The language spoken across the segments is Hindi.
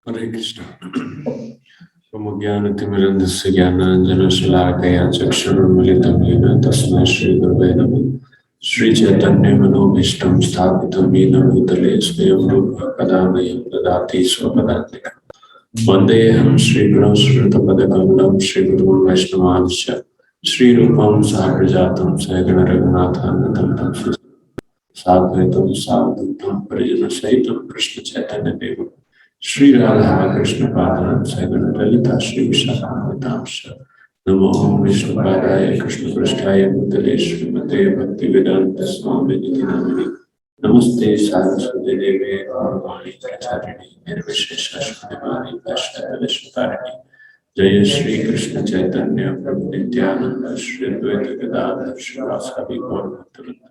हरे कृष्ण। ज्ञानतिमिरन्धस्य ज्ञानाञ्जनशलाकया चक्षुरुन्मिलितं येन तस्मै श्रीगुरवे नमः। श्रीचैतन्यमनोभीष्टं स्थापितं येन भूतले स्वयं रूपः कदा मह्यं ददाति स्वपदान्तिकम्। वन्देऽहं श्रीगुरुं श्रीयुतपदकमलं श्रीगुरुं वैष्णवांश्च श्रीरूपं साग्रजातं सहगण रघुनाथान्वितं तं साद्वैतं सावधूतं परिजनसहितं कृष्णचैतन्यदेवं श्री राधा कृष्ण पादान सहगण ललिता श्री विशाखान्वितांश्च नमो विष्णुपादाय कृष्णपृष्ठाय भूतले श्रीमते भक्तिवेदान्त स्वामिनिधि नामिने नमस्ते सारस्वती देवे गौरवाणी प्रचारिणे निर्विशेष शून्यवादी भाष्यकारिणे जय श्री कृष्ण चैतन्य प्रभु नित्यानंद श्री अद्वैत गदाधर श्रीवासादि गौरभक्तवृंद।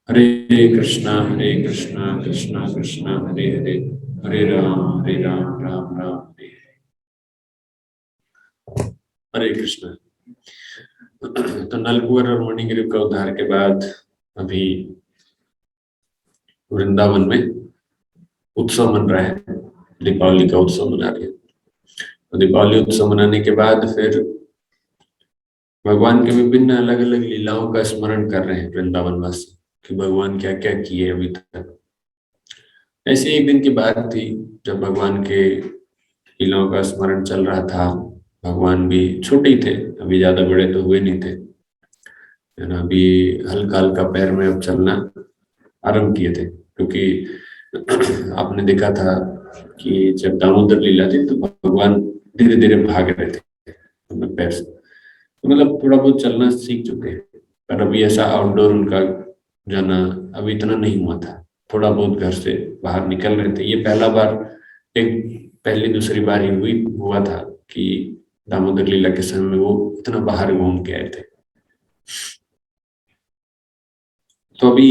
हरे कृष्णा कृष्णा कृष्णा हरे हरे हरे राम राम राम हरे हरे। हरे कृष्ण। तो नलकुवर और मणिगिरी का उद्धार के बाद अभी वृंदावन में उत्सव मन रहा है, दीपावली का उत्सव मना रहे हैं। तो दीपावली उत्सव मनाने के बाद फिर भगवान के विभिन्न अलग अलग लीलाओं का स्मरण कर रहे हैं वृंदावन वासी कि भगवान क्या क्या किए अभी तक। ऐसे एक दिन की बात थी जब भगवान के लीलाओं का स्मरण चल रहा था। भगवान भी छोटे ही थे, अभी ज्यादा बड़े तो हुए नहीं थे, है ना। अभी हल्का हल्का पैर में अब चलना आरंभ किए थे, क्योंकि आपने देखा था कि जब दामोदर लीला थी तो भगवान धीरे धीरे भाग रहे थे अपने पैर से, तो मतलब थोड़ा बहुत चलना सीख चुके हैं। पर अभी ऐसा आउटडोर उनका जाना अभी इतना नहीं हुआ था, थोड़ा बहुत घर से बाहर निकल रहे थे। ये पहला बार, एक पहली दूसरी बार ही हुआ था कि दामोदर लीला के समय में वो इतना बाहर घूम के आए थे। तो अभी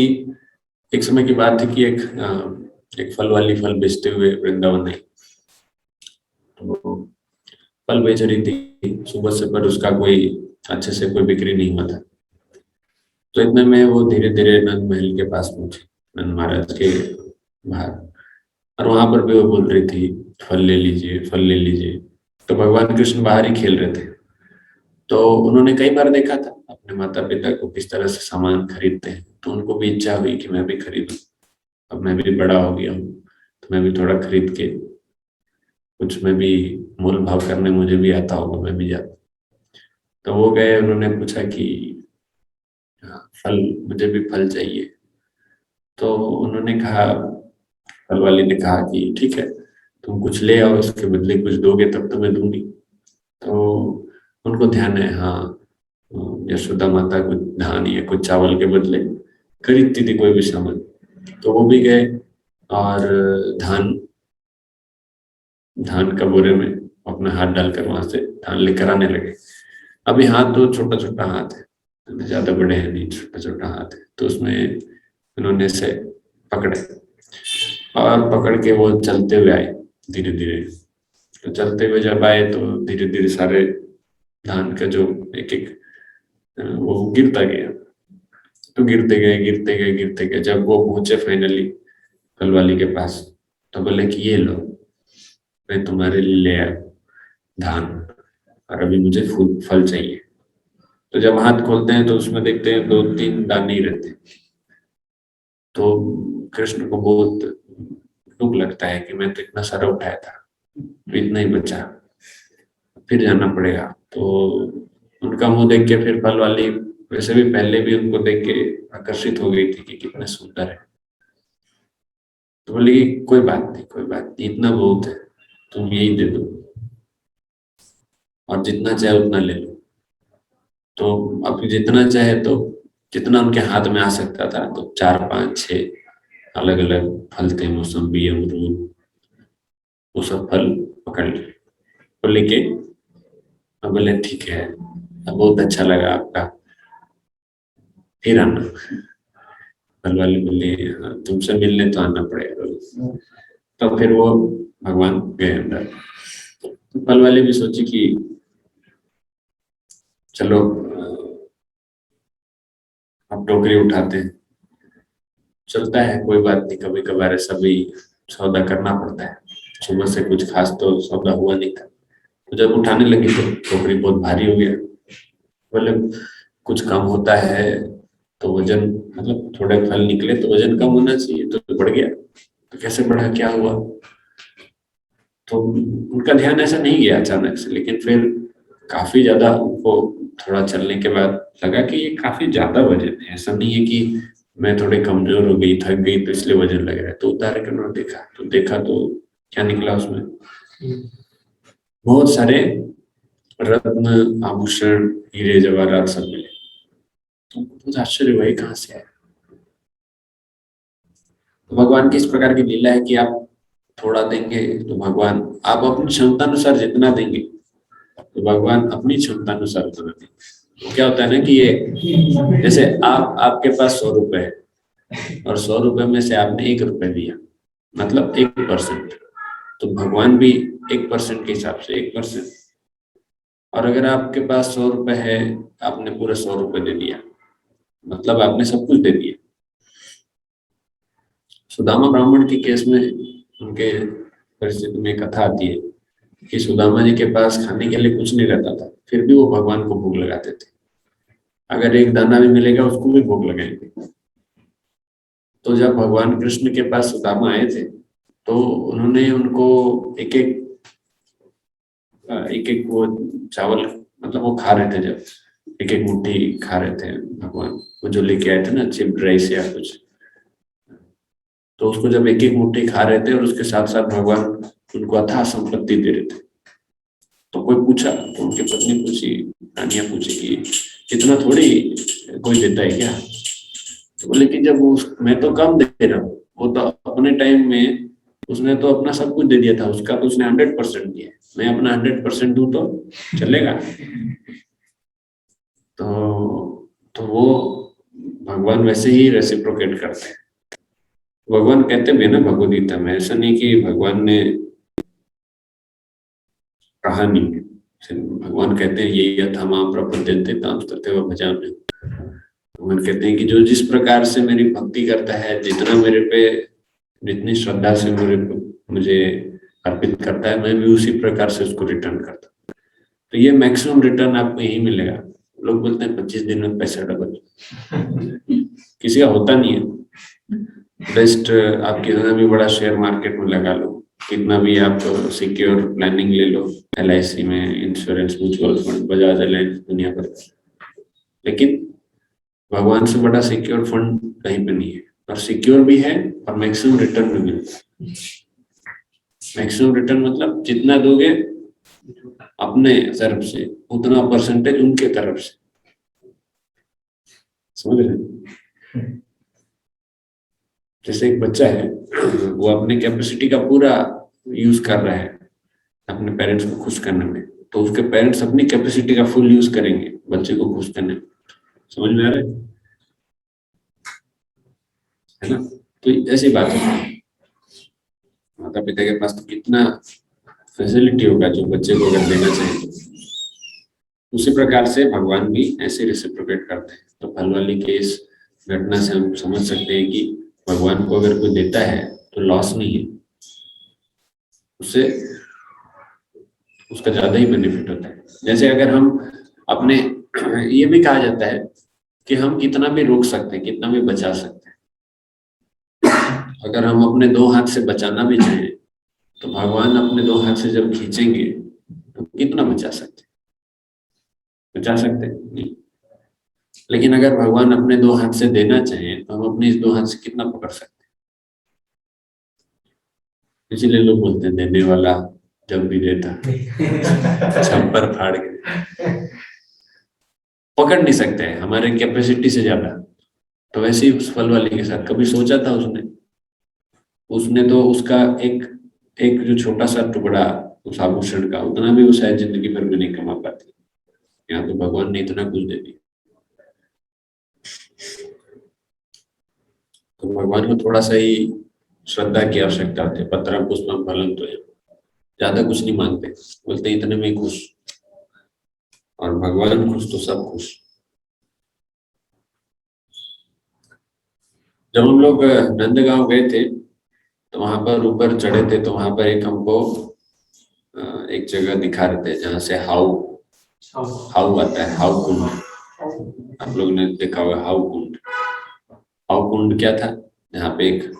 एक समय की बात थी कि एक फल वाली फल बेचते हुए वृंदावन में, तो फल बेच रही थी सुबह से, पर उसका कोई अच्छे से कोई बिक्री नहीं हुआ था। तो इतने में वो धीरे धीरे नंद महल के पास पहुंची, नंद महाराज के बाहर, और वहां पर भी वो बोल रही थी फल ले लीजिए फल ले लीजिए। तो भगवान कृष्ण बाहर ही खेल रहे थे। तो उन्होंने कई बार देखा था अपने माता पिता को किस तरह से सामान खरीदते हैं, तो उनको भी इच्छा हुई कि मैं भी खरीदूं। अब मैं भी बड़ा हो गया हूँ तो मैं भी थोड़ा खरीद के कुछ में भी मोल भाव करने मुझे भी आता होगा, मैं भी जाता। तो वो गए, उन्होंने पूछा कि फल, मुझे भी फल चाहिए। तो उन्होंने कहा, फल वाले ने कहा कि ठीक है, तुम कुछ ले आओ, इसके बदले कुछ दोगे तब तो मैं दूंगी। तो उनको ध्यान है, हाँ, यशोदा माता कुछ धान या कुछ चावल के बदले खरीदती थी कोई भी सामान। तो वो भी गए और धान धान का बोरे में अपना हाथ डालकर वहां से धान लेकर आने लगे। अभी हाथ तो छोटा छोटा हाथ है, ज्यादा बड़े हैं नहीं, छोटा छोटा हाथ है। तो उसमें उन्होंने से पकड़े और पकड़ के वो चलते हुए आए धीरे धीरे। तो चलते हुए जब आए तो धीरे धीरे सारे धान का जो एक एक वो गिरता गया। तो गिरते गए गिरते गए गिरते गए, जब वो पहुंचे फाइनली फल वाली के पास, तो बोले कि ये लो, मैं तुम्हारे लिए ले आया धान, और अभी मुझे फूल फल चाहिए। तो जब हाथ खोलते हैं तो उसमें देखते हैं दो तीन दाने ही रहते हैं। तो कृष्ण को बहुत दुख लगता है कि मैं तो इतना सारा उठाया था, तो इतना ही बचा, फिर जाना पड़ेगा। तो उनका मुंह देख के फिर फल वाली, वैसे भी पहले भी उनको देख के आकर्षित हो गई थी कि कितने सुंदर है। तो बोली कि कोई बात नहीं कोई बात नहीं, इतना बहुत है, तुम यही दे दो और जितना चाहे उतना ले लो। तो अब जितना चाहे, तो जितना उनके हाथ में आ सकता था, तो चार पांच छह अलग अलग फल थे, मौसम्बी अमरूद, वो सब फल पकड़ लिए। तो लेके अब बोले ठीक है, अब बहुत अच्छा लगा आपका, फिर आना। फल वाले बोले "हाँ, तुमसे मिलने तो आना पड़ेगा"। तो फिर वो भगवान गए अंदर। तो फल वाले भी सोचे कि चलो अब टोकरी उठाते हैं, चलता है, कोई बात नहीं, कभी कभार ऐसा भी सौदा करना पड़ता है। सुबह से कुछ खास तो सौदा हुआ नहीं था। तो जब उठाने लगी तो टोकरी बहुत भारी हो गया। बोले कुछ कम होता है तो वजन, मतलब थोड़े फल निकले तो वजन कम होना चाहिए, तो बढ़ गया। तो कैसे बढ़ा, क्या हुआ? तो उनका ध्यान ऐसा नहीं गया अचानक से, लेकिन फिर काफी ज्यादा उनको थोड़ा चलने के बाद लगा कि ये काफी ज्यादा वजन है। ऐसा नहीं है कि मैं थोड़े कमजोर हो गई, थक गई तो इसलिए वजन लग रहा है। तो उतार कर उन्होंने देखा तो क्या निकला उसमें? बहुत सारे रत्न, आभूषण, हीरे जवाहरात सब मिले। तो उनको बहुत आश्चर्य हुआ, ये कहाँ से आया? तो भगवान की इस प्रकार की लीला है कि आप थोड़ा देंगे तो भगवान, आप अपनी क्षमता अनुसार जितना देंगे तो भगवान अपनी क्षमता अनुसार उतना देंगे। तो क्या होता है ना कि ये जैसे आपके पास 100 रुपए है और 100 रुपए में से आपने 1 रुपए दिया, मतलब 1%। तो भगवान भी 1% के हिसाब से 1%। और अगर आपके पास 100 रुपए है, आपने पूरे 100 रुपए दे दिया, मतलब आपने सब कुछ दे दिया। सुदामा ब्राह्मण के केस में, उनके परिस्थिति में कथा आती है कि सुदामा जी के पास खाने के लिए कुछ नहीं रहता था, फिर भी वो भगवान को भोग लगाते थे। अगर एक दाना भी मिलेगा उसको भी भोग लगाएंगे। तो जब भगवान कृष्ण के पास सुदामा आए थे तो उन्होंने उनको एक एक वो चावल, मतलब वो खा रहे थे, जब एक एक मुट्ठी खा रहे थे भगवान, वो जो लेके आए थे ना चिप्ड राइस या कुछ, तो उसको जब एक एक मुट्ठी खा रहे थे और उसके साथ साथ भगवान उनको अथाह संपत्ति दे रहे थे। तो कोई पूछा, तो उनकी पत्नी पूछी, रानिया पूछी कि इतना थोड़ी कोई देता है क्या? तो बोले कि जब मैं तो कम दे रहा हूँ, वो तो अपने टाइम में उसने तो अपना सब कुछ दे दिया था, उसका तो उसने 100% दिया, मैं अपना 100% दूं तो चलेगा? तो वो भगवान वैसे ही रेसिप्रोकेट करते हैं। भगवान कहते भी है ना भगवद गीता में, ऐसा नहीं कि भगवान ने कहा नहीं है। भगवान कहते हैं ये यथामां प्रपद्यन्ते तां तथैव भजामि। भगवान कहते हैं कि जो जिस प्रकार से मेरी भक्ति करता है, जितना मेरे पे, जितनी श्रद्धा से मुझे अर्पित करता है, मैं भी उसी प्रकार से उसको रिटर्न करता हूँ। तो ये मैक्सिमम रिटर्न आपको यही मिलेगा। लोग बोलते हैं 25 दिन में पैसा डबल, किसी का होता नहीं है। बेस्ट आप कितना भी बड़ा शेयर मार्केट में लगा लो, कितना भी आप सिक्योर प्लानिंग ले लो, LIC में, insurance, mutual fund, Bajaj alliance, दुनिया भर, लेकिन भगवान से बड़ा सिक्योर फंड कहीं पे नहीं है। और सिक्योर भी है और मैक्सिमम रिटर्न भी मिलता है। मैक्सिमम रिटर्न मतलब जितना दोगे अपने तरफ से उतना परसेंटेज उनके तरफ से, समझ रहे? जैसे एक बच्चा है, वो अपने कैपेसिटी का पूरा यूज कर रहा है अपने पेरेंट्स को खुश करने में, तो उसके पेरेंट्स अपनी कैपेसिटी का फुल यूज करेंगे बच्चे को खुश करने में। समझ में आ रहा है ना? तो ऐसी बात है, माता पिता के पास तो कितना फैसिलिटी होगा जो बच्चे को अगर देना चाहिए तो। उसी प्रकार से भगवान भी ऐसे रेसिप्रोकेट करते हैं। तो फल वाली के इस घटना से हम समझ सकते हैं कि भगवान को अगर कोई देता है तो लॉस नहीं है, उससे उसका ज्यादा ही बेनिफिट होता है। जैसे अगर हम अपने, ये भी कहा जाता है कि हम कितना भी रोक सकते हैं, कितना भी बचा सकते हैं। अगर हम अपने 2 हाथ से बचाना भी चाहें तो भगवान अपने 2 हाथ से जब खींचेंगे तो कितना बचा सकते हैं? बचा सकते हैं नहीं। लेकिन अगर भगवान अपने 2 हाथ से देना चाहें तो हम अपने इस 2 हाथ से कितना पकड़ सकते हैं? इसीलिए लोग बोलते हैं देने वाला जब भी देता छप्पर फाड़ के, पकड़ नहीं सकते हैं हमारे कैपेसिटी से ज्यादा। तो वैसे ही उस फल वाले के साथ कभी सोचा था उसने? उसने तो उसका एक एक जो छोटा सा टुकड़ा उस आभूषण का, उतना भी वो शायद जिंदगी भर में नहीं कमा पाती। यहाँ तो भगवान ने इतना कुछ दे दिया। तो भगवान को थोड़ा सा ही श्रद्धा की आवश्यकता होती है। पत्रम पुष्पम फलम तो ज्यादा कुछ नहीं मांगते, बोलते इतने में ही खुश। और भगवान खुश तो सब खुश। जब हम लोग नंदगांव गए थे तो वहां पर ऊपर चढ़े थे, तो वहां पर एक हमको एक जगह दिखा रहे थे जहाँ से हाउ हाउ आता है, हाउ कुंड। आप लोगों ने देखा होगा हाउ कुंड। हाउ कुंड क्या था? जहाँ पे एक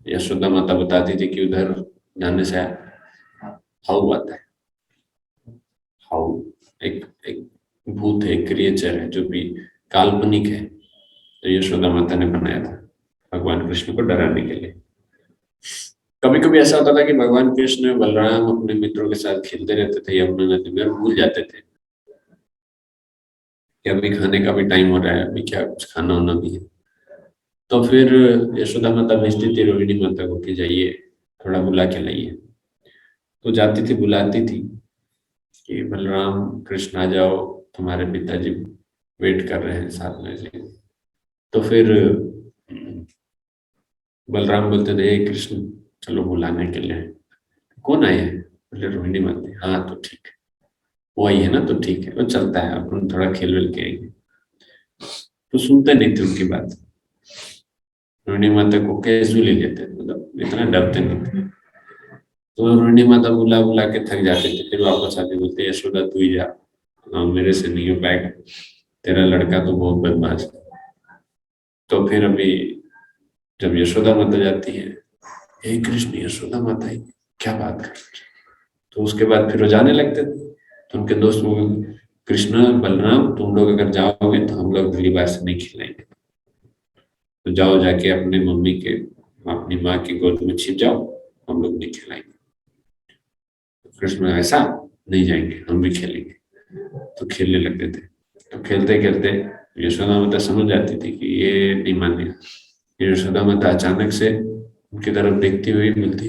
यशोदा माता बताती थी कि उधर जाने से हाउ आता है। हाउ एक एक भूत है, क्रिएचर है जो भी काल्पनिक है, तो यशोदा माता ने बनाया था भगवान कृष्ण को डराने के लिए। कभी कभी ऐसा होता था कि भगवान कृष्ण बलराम अपने मित्रों के साथ खेलते रहते थे यमुना नदी में, और भूल जाते थे कि अभी खाने का भी टाइम हो रहा है, अभी क्या कुछ खाना होना भी है। तो फिर यशोदा माता भेजती थी रोहिणी माता को कि जाइए थोड़ा बुला के लाइए। तो जाती थी, बुलाती थी कि बलराम कृष्ण आ जाओ, तुम्हारे पिताजी वेट कर रहे हैं साथ में से। तो फिर बलराम बोलते थे, "हे कृष्ण चलो बुलाने के लिए।" "कौन आए हैं?" बोले, "रोहिणी माता।" "हाँ तो ठीक है, वो आई है ना, तो ठीक है, वो चलता है, अपन थोड़ा खेल वेल के आएंगे।" तो सुनते नहीं थे उनकी बात। रोहिणी माता को कैजुअली लेते थे, मतलब इतना डरते नहीं थे। तो रोहिणी माता बुला बुला के थक जाते थे, फिर वापस आके बोलते, यशोदा तू ही जा, मेरे से नहीं हो पाएगा, तेरा लड़का तो बहुत बदमाश है। तो फिर अभी जब यशोदा माता जाती है, हे कृष्ण यशोदा माता है, क्या बात कर रहे हो?" तो उसके बाद फिर वो जाने लगते थे। तो उनके दोस्त लोग, कृष्ण बलराम तुम लोग अगर जाओगे तो हम लोग अगली बार से नहीं खिलाएंगे, तो जाओ जाके अपने मम्मी के, अपनी माँ की गोद में छिप जाओ, हम लोग नहीं खिलाएंगे। तो कृष्ण, ऐसा नहीं जाएंगे, हम भी खेलेंगे। तो खेलने लगते थे। तो खेलते खेलते यशोदा माता समझ जाती थी कि ये नहीं मानेगा। यशोदा माता अचानक से उनकी तरफ देखती हुई मिलती,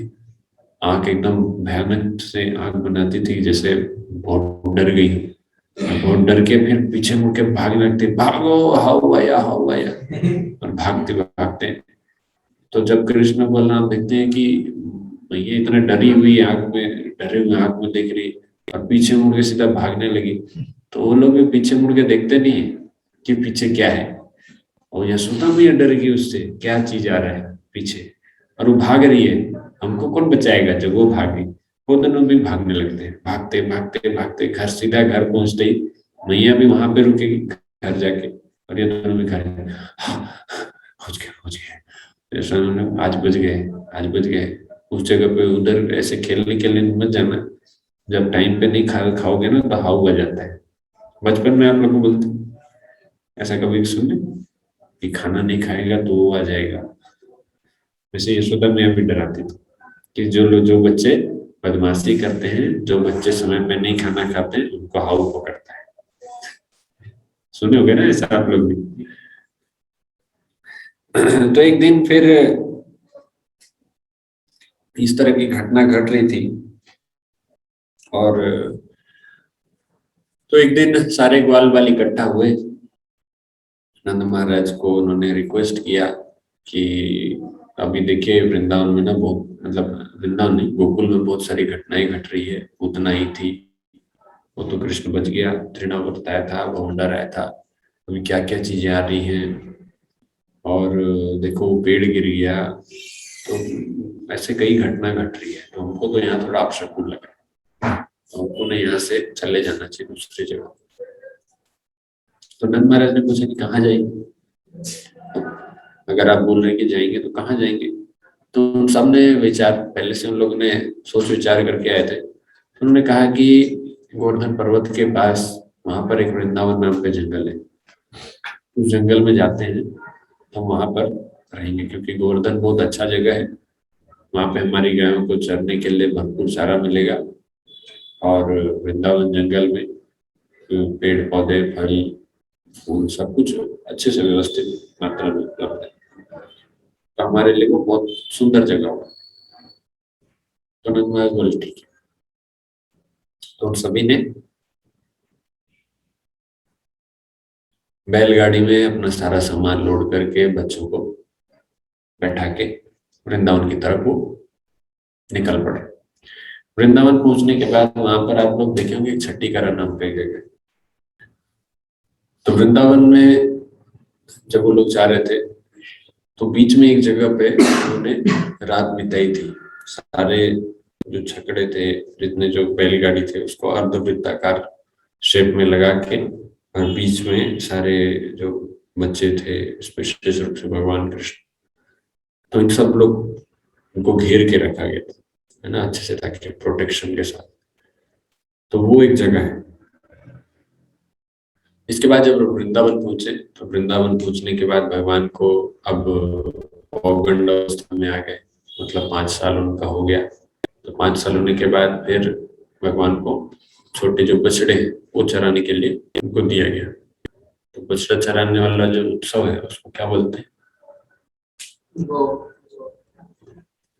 आंख एकदम भयानक से आंख बनाती थी, जैसे बहुत डर गई। बहुत डर के फिर पीछे मुड़ के भागने लगती, भागो हाउ आया, हाउ आया। और भागते भागते, तो जब कृष्ण बलराम देखते हैं कि मैया इतना डरी हुई आंख में, डरे हुए आंख में देख रही, और पीछे मुड़ के सीधा भागने लगी, तो वो लोग भी पीछे मुड़ के देखते नहीं है कि पीछे क्या है। और यशोदा मैया डर गई उससे, क्या चीज आ रहा है पीछे, और वो भाग रही है, हमको कौन बचाएगा जब वो भागी। वो दोनों भी भागने लगते हैं, भागते भागते भागते घर, सीधा घर पहुंचते ही मैया भी वहां पे रुकेगी घर जाके, और ये दोनों भी घर पहुंच गए, पहुंच गए। ऐसा उन्होंने, आज बच गए, आज बच गए। उस जगह पे उधर ऐसे खेलने खेलने मत जाना, जब टाइम पे नहीं खाओगे ना तो हाउ आ जाता है। बचपन में आप लोग को बोलते हैं, ऐसा कभी सुने कि खाना नहीं खाएगा तो वो आ जाएगा। वैसे यशोदा मैया भी डराती थी कि जो बच्चे बदमाशी करते हैं, जो बच्चे समय पे नहीं खाना खाते, उनको हाउ पकड़ता है। सुने होगे ना ऐसा आप लोग भी। तो एक दिन फिर इस तरह की घटना घट रही थी, और तो एक दिन सारे ग्वाल वाल इकट्ठा हुए। नंद महाराज को उन्होंने रिक्वेस्ट किया कि अभी देखिए वृंदावन में ना बहुत, मतलब वृंदावन नहीं, गोकुल में बहुत सारी घटनाएं घट रही है, उतना ही थी। वो तो कृष्ण बच गया, तृणावर्त आया था, भवंडर आया था, अभी क्या क्या चीजें आ रही हैं, और देखो वो पेड़ गिर गया। तो ऐसे कई घटना घट रही है, तो हमको तो यहाँ थोड़ा अपशकुन लगा, तो हमको ना यहाँ से चले जाना चाहिए दूसरी जगह। तो नंद महाराज ने पूछा कि कहाँ जाएंगे, अगर आप बोल रहे हैं कि जाएंगे तो कहाँ जाएंगे। तो उन सबने विचार, पहले से उन लोगों ने सोच विचार करके आए थे, तो उन्होंने कहा कि गोवर्धन पर्वत के पास वहां पर एक वृंदावन नाम पे जंगल है, उस जंगल में जाते हैं, हम वहां पर रहेंगे, क्योंकि गोवर्धन बहुत अच्छा जगह है, वहां पे हमारी गायों को चरने के लिए भरपूर चारा मिलेगा, और वृंदावन जंगल में पेड़ पौधे फल फूल सब कुछ अच्छे से व्यवस्थित मात्रा में उपलब्ध है, तो हमारे लिए वो बहुत सुंदर जगह होगा। तो नंद महाराज बोले ठीक है। तो उन सभी ने बैलगाड़ी में अपना सारा सामान लोड करके बच्चों को बैठा के वृंदावन की तरफ वो निकल पड़े। वृंदावन पहुंचने के बाद वहां पर आप लोग देखेंगे छठीकरण नाम पे जगह। तो वृंदावन में जब वो लोग जा रहे थे, तो बीच में एक जगह पे उन्होंने रात बिताई थी। सारे जो छकड़े थे, जितने जो बैलगाड़ी थे, उसको अर्धवृत्ताकार शेप में लगा के, और बीच में सारे जो बच्चे थे, विशेष रूप से भगवान कृष्ण, तो इन सब लोग उनको घेर के रखा गया था, है ना, अच्छे से, ताकि प्रोटेक्शन के साथ। तो वो एक जगह है। इसके बाद जब वृंदावन पहुंचे, तो वृंदावन पहुंचने के बाद भगवान को अब पौगंड अवस्था में आ गए, मतलब 5 साल उनका हो गया। तो 5 साल होने के बाद फिर भगवान को छोटे जो बछड़े हैं वो चराने के लिए उनको दिया गया। तो बछड़ा चराने वाला जो उत्सव है उसको क्या बोलते हैं?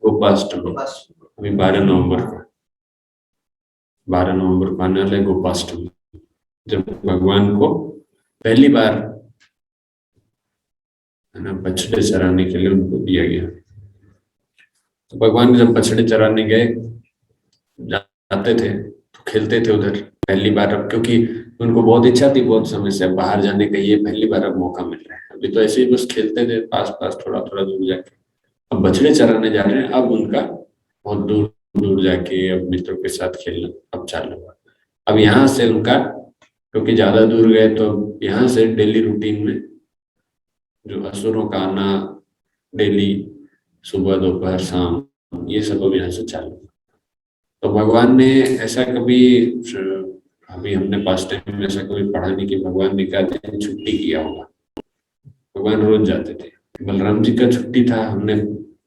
गोपाष्टमी। अभी 12 नवंबर को, 12 नवंबर को आने वाला है गोपाष्टमी, जब भगवान को पहली बार, है ना, बछड़े चराने के लिए उनको दिया गया। तो भगवान जब बछड़े चराने गए, जाते थे तो खेलते थे उधर पहली बार। अब क्योंकि उनको बहुत इच्छा थी बहुत समय से बाहर जाने का, ये पहली बार अब मौका मिल रहा है। अभी तो ऐसे ही बस खेलते थे पास पास, थोड़ा थोड़ा दूर जाके। अब बछड़े चराने जा रहे हैं, अब उनका बहुत दूर दूर जाके अब मित्रों के साथ खेलना अब चालू हुआ। अब यहाँ से उनका, क्योंकि ज्यादा दूर गए, तो यहाँ से डेली रूटीन में जो असुरों का आना, डेली सुबह दोपहर शाम, ये सब अब यहाँ से चालू। तो भगवान ने ऐसा कभी, अभी हमने पास्ट टाइम में ऐसा कभी पढ़ा नहीं कि भगवान ने क्या दिन छुट्टी किया होगा। भगवान रोज जाते थे। बलराम जी का छुट्टी था, हमने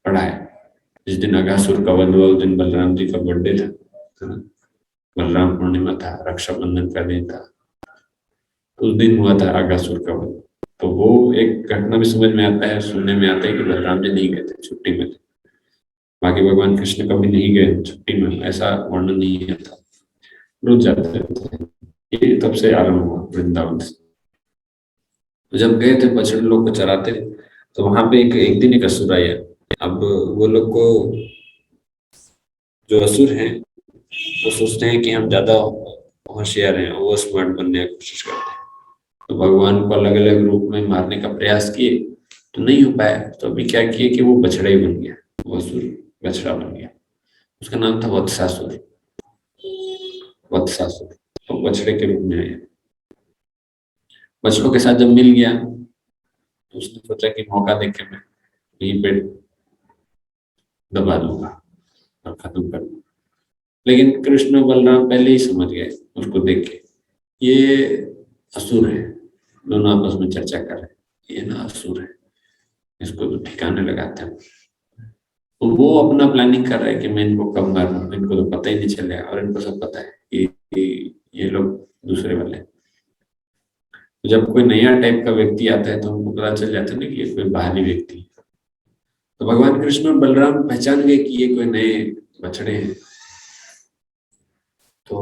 पढ़ा है। जिस दिन अघासुर का वध हुआ उस दिन बलराम जी का बर्थडे था, है ना? बलराम पूर्णिमा था, रक्षाबंधन का दिन था, उस दिन हुआ था अघासुर का वध। तो वो एक घटना भी समझ में आता है, सुनने में आता है कि बलराम जी नहीं गए थे, छुट्टी में थे। बाकी भगवान कृष्ण कभी नहीं गए छुट्टी में, ऐसा वर्णन नहीं आता, रोज जाते थे। ये तब से आरंभ हुआ वृंदावन से। तो जब गए थे बछड़े लोग को चराते, तो वहां पे एक दिन एक असुर आया। अब वो लोग को, जो असुर हैं, वो सोचते हैं कि हम ज्यादा होशियार हैं, वो स्मार्ट बनने की कोशिश करते हैं। तो भगवान को अलग अलग रूप में मारने का प्रयास किए, तो नहीं हो पाया। तो अभी क्या किए कि वो बछड़ा ही बन गया, वो असुर बछड़ा बन गया। उसका नाम था वत्सासुर। वत्सासुर तो बछड़े के रूप में आया। बछड़ों के साथ जब मिल गया, तो उसने सोचा कि मौका देके मैं यहीं पे दबा दूंगा और खत्म कर दूंगा। लेकिन कृष्ण और बलराम पहले ही समझ गए उसको देख के, ये असुर है। दोनों आपस में चर्चा कर रहे हैं, ये ना असुर है, इसको तो ठिकाने लगाते हैं। तो वो अपना प्लानिंग कर रहे हैं कि मैं इनको कब मारूं, इनको तो पता ही नहीं चलेगा, और इनको सब पता है ये लोग दूसरे वाले हैं। तो जब कोई नया टाइप का व्यक्ति आता है तो हमको पता चल जाता है ना कि ये कोई बाहरी व्यक्ति है। तो भगवान कृष्ण और बलराम पहचान गए कि ये कोई नए बछड़े हैं। तो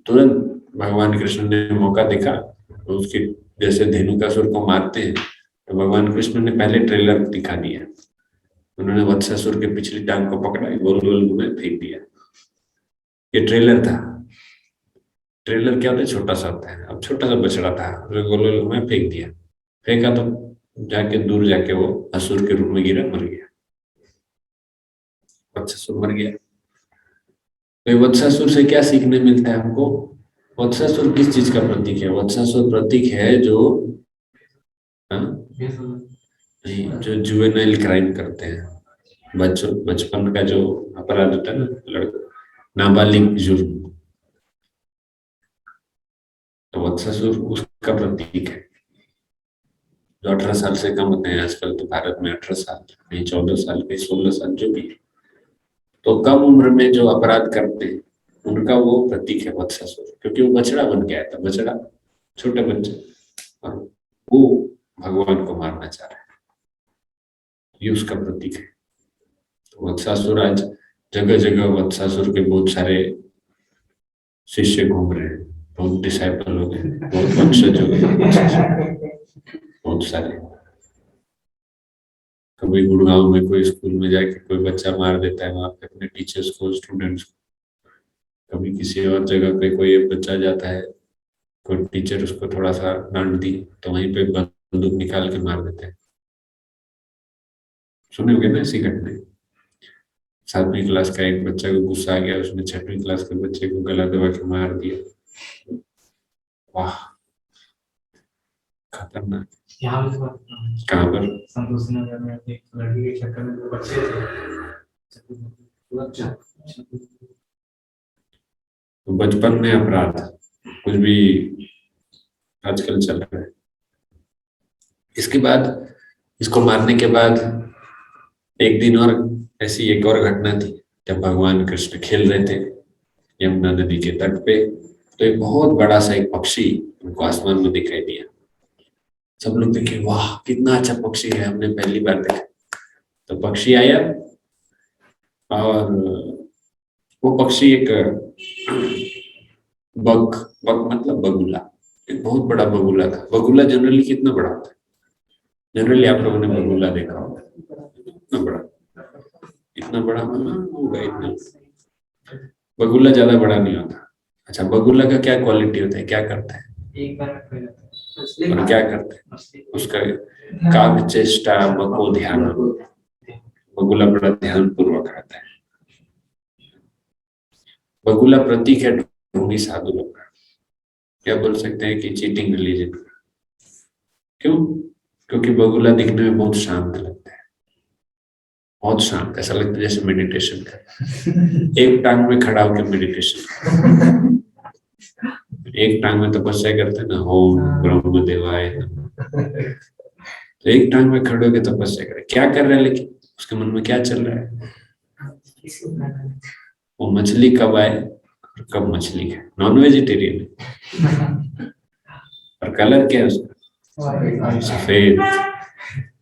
तुरंत भगवान कृष्ण ने मौका देखा, तो उसके जैसे धेनुकासुर को मारते हैं, तो भगवान कृष्ण ने पहले ट्रेलर दिखा दिया। उन्होंने वत्सासुर के पिछली टांग को पकड़ा, गोल गोल घुमाए, फेंक दिया। ये ट्रेलर था। ट्रेलर क्या होता है, छोटा सा होता है। अब छोटा सा बछड़ा था, उसे गोल गोल घुमाए, फेंक दिया। फेंका तो जाके दूर जाके वो असुर के रूप में गिरा, मर गया। वत्सासुर मर गया। तो वत्सासुर से क्या सीखने मिलता है हमको? वत्सासुर किस चीज का प्रतीक है? वत्सासुर प्रतीक है जो, हाँ, नहीं, जो जुवेनाइल क्राइम करते हैं, बच्चों बचपन का जो अपराध होता है ना, लड़का, नाबालिग जुर्म, तो वत्सासुर उसका प्रतीक है। जो 18 साल से कम होते हैं आजकल, तो भारत में 18 साल, नहीं 14 साल के, 16 साल, जो भी है, तो कम उम्र में जो अपराध करते हैं उनका वो प्रतीक है वत्सासुर। क्योंकि वो बछड़ा बन गया था, बछड़ा, छोटे बच्चे, और वो भगवान को मारना चाह रहा है, ये उसका प्रतीक है। तो वत्सासुर आज जगह जगह वत्सासुर के बहुत सारे शिष्य घूम रहे हैं, बहुत डिसाइपल हो गए, बहुत वंशज हो गए, बहुत सारे। कभी गुड़गांव में कोई स्कूल में जाके कोई बच्चा मार देता है वहां पे अपने टीचर्स को, स्टूडेंट्स को। कभी किसी और जगह पे कोई एक बच्चा जाता है, कोई टीचर उसको थोड़ा सा डांट दी, तो वहीं पे बंदूक निकाल के मार देते हैं। सुने होंगे ना ऐसी घटनाएं। 7वीं क्लास का एक बच्चा को गुस्सा आ गया, उसने 6वीं क्लास के बच्चे को गला दबा के मार दिया। वाह, खतरनाक। यहाँ भी तो बात कहाँ पर? संतोष नगर में एक लड़की के चक्कर में 2 बच्चे थे। तो बचपन में अपराध कुछ भी आजकल चल रहा है। इसके बाद, इसको मारने के बाद एक दिन और ऐसी एक और घटना थी, जब भगवान कृष्ण खेल रहे थे यमुना नदी के तट पे, तो एक बहुत बड़ा सा एक पक्षी उनको आसमान में दिखाई दिया। सब लोग देखे, वाह कितना अच्छा पक्षी है, हमने पहली बार देखा। तो पक्षी आया और वो पक्षी एक बग, बग मतलब बगुला, एक बहुत बड़ा बगुला था। बगुला जनरली कितना बड़ा होता है? जनरली आप लोगों ने बगुला देखा होगा, इतना बड़ा, इतना बड़ा होगा इतना। बगुला ज्यादा बड़ा नहीं होता। अच्छा, बगुला का क्या क्वालिटी होता है, क्या करता है और क्या करता है? उसका काव्य चेष्टा मको ध्यान, बगुला बड़ा ध्यान पूर्वक रहता है। बगुला प्रतीक है ढोंगी साधु लोग का। क्या बोल सकते हैं कि चीटिंग रिलीजन। क्यों? क्योंकि बगुला दिखने में बहुत शांत लगता है, बहुत शांत, ऐसा लगता है जैसे मेडिटेशन कर, एक टांग में खड़ा होकर मेडिटेशन, एक टांग में तपस्या करते हैं ना, ओम ब्रह्म देवाय नमः। तो एक टांग में खड़े होकर तपस्या करे, क्या कर रहे हैं, लेकिन उसके मन में क्या चल रहा है? वो मछली कब आए और कब मछली खाए, नॉन वेजिटेरियन है। और कलर क्या है उसका? सफेद,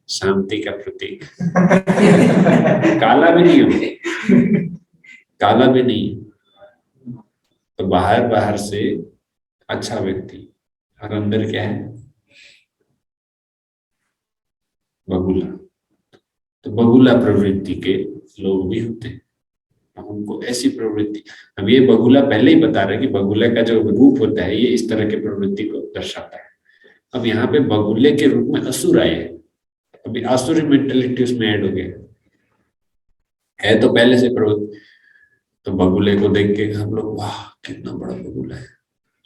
शांति का प्रतीक। काला भी नहीं हो, काला भी नहीं। तो बाहर बाहर से अच्छा व्यक्ति और अंदर क्या है? बगुला। तो बगुला प्रवृत्ति के लोग भी होते हैं, उनको ऐसी प्रवृत्ति। अब ये बगुला पहले ही बता रहे हैं कि बगुला का जो रूप होता है ये इस तरह के प्रवृत्ति को दर्शाता है। अब यहाँ पे बगुले के रूप में असुर आए हैं, अभी आसुरी मेंटेलिटी उसमें ऐड हो गया है तो पहले से प्रवृत्ति। तो बगुले को देख के हम लोग, वाह कितना बड़ा बगुला है।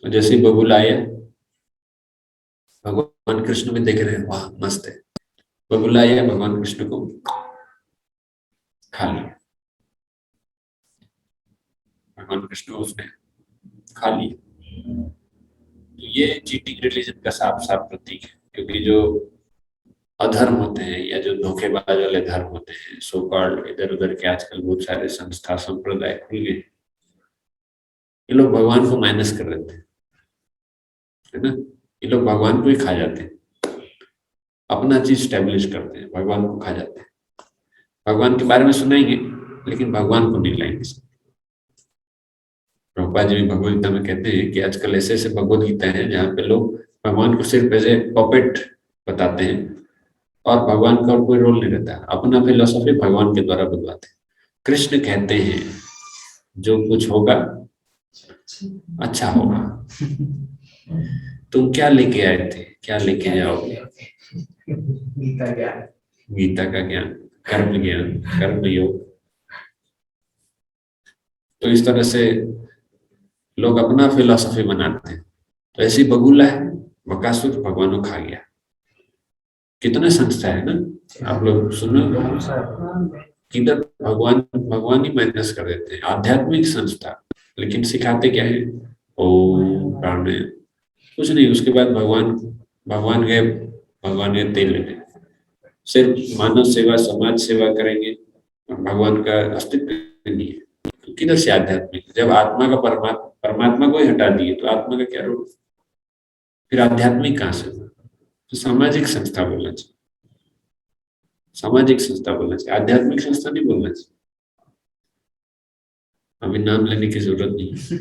तो जैसे ही बगुला आया, भगवान कृष्ण भी देख रहे हैं, वाह मस्त है। बगुला आया, भगवान कृष्ण को खा लिया, भगवान कृष्ण को उसने खा लिया। तो ये चीटिंग रिलीजन का साफ साफ प्रतीक है, क्योंकि जो अधर्म होते हैं या जो धोखेबाज वाले धर्म होते हैं, सो कॉल्ड इधर उधर के आजकल बहुत सारे संस्था संप्रदाय खुल गए, ये लोग भगवान को माइनस कर देते हैं, है ना। ये लोग भगवान को ही खा जाते हैं, अपना चीज स्टेब्लिश करते हैं, भगवान को खा जाते हैं। भगवान के बारे में सुनाएंगे लेकिन भगवान को नहीं लाएंगे। प्रभुपाद जी भी भगवद गीता में कहते हैं कि आजकल ऐसे ऐसे भगवद गीता है जहाँ पे लोग भगवान को सिर्फ एज ए पपेट बताते हैं और भगवान का और कोई रोल नहीं रहता, अपना फिलोसफी भगवान के द्वारा बतलाते हैं। कृष्ण कहते हैं जो कुछ होगा अच्छा होगा। तुम क्या लेके आए थे, क्या लेके जाओगे? गीता ज्ञान, गीता का ज्ञान, कर्म ज्ञान, कर्म योग। तो इस तरह से लोग अपना फिलोसफी बनाते हैं। तो ऐसी बगुला है, बकासुर भगवान को खा गया। कितने संस्था है ना, आप लोग सुनो, किधर भगवान भगवान ही माइनस कर देते हैं, आध्यात्मिक संस्था, लेकिन सिखाते क्या है? ओम प्राणायाम, कुछ नहीं। उसके बाद भगवान भगवान गए, भगवान गए तेल लेने, सिर्फ मानव सेवा समाज सेवा करेंगे, भगवान का अस्तित्व नहीं है। तो किधर से आध्यात्मिक? जब आत्मा का परमात्मा को ही हटा दिए तो आत्मा का क्या रोल? फिर आध्यात्मिक कहाँ से? तो सामाजिक संस्था बोलना चाहिए, सामाजिक संस्था बोलना चाहिए, आध्यात्मिक संस्था नहीं बोलना चाहिए। अभी नाम लेने की जरूरत नहीं।